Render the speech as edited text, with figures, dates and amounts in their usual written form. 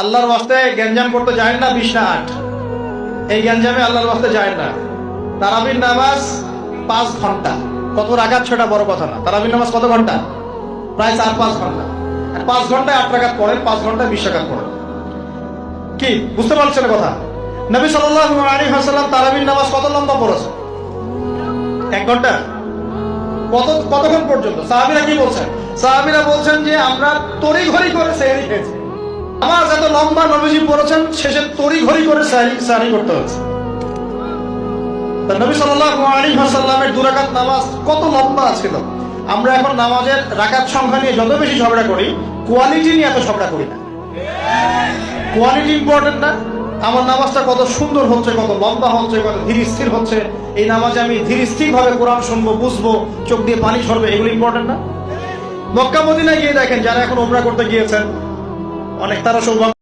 আল্লাহর ওয়াস্তে গ্যাঞ্জাম করতে যায় না 20 না 8, এই গ্যাঞ্জামে আল্লাহর ওয়াস্তে যায় না। তারাবির নামাজ 5 ঘন্টা, কত রাকাত সেটা বড় কথা না। তারাবির নামাজ কত ঘন্টা? প্রায় 4-5 ঘন্টা। 5 ঘন্টায় 8 রাকাত পড়েন, 5 ঘন্টায় 20 রাকাত পড়েন। কি বুঝতে পারছেন কথা? নবী সাল্লাল্লাহু আলাইহি ওয়াসাল্লাম তারাবির নামাজ কত লম্বা পড়েছে? 1 ঘন্টা। কতক্ষণ পর্যন্ত? সাহাবীরা কি বলছেন? সাহাবীরা বলছেন যে আমরা তড়িঘড়ি করে সেহরি খেয়েছি। নামাজ এত লম্বা নবীজি পড়েছেন, শেষে তড়িঘড়ি করে সেহরি করতে হয়েছে। নবী সাল্লাল্লাহু আলাইহি ওয়াসাল্লামের 2 রাকাত নামাজ কত লম্বা ছিল। আমরা এখন নামাজের রাকাত সংখ্যা নিয়ে যত বেশি ঝগড়া করি, কোয়ালিটি নিয়ে এত ঝগড়া করি না। কোয়ালিটি ইম্পর্টেন্ট না? আমার নামাজটা কত সুন্দর হচ্ছে, কত লম্বা হচ্ছে, কত ধীর স্থির হচ্ছে, এই নামাজে আমি ধীর স্থির ভাবে কোরআন শুনবো, বুঝবো, চোখ দিয়ে পানি ঝরবে, এগুলো ইম্পর্টেন্ট না? মক্কা মদিনায় গিয়ে দেখেন, যারা এখন উমরা করতে গিয়েছেন, অনেক তারা সৌভাগ্য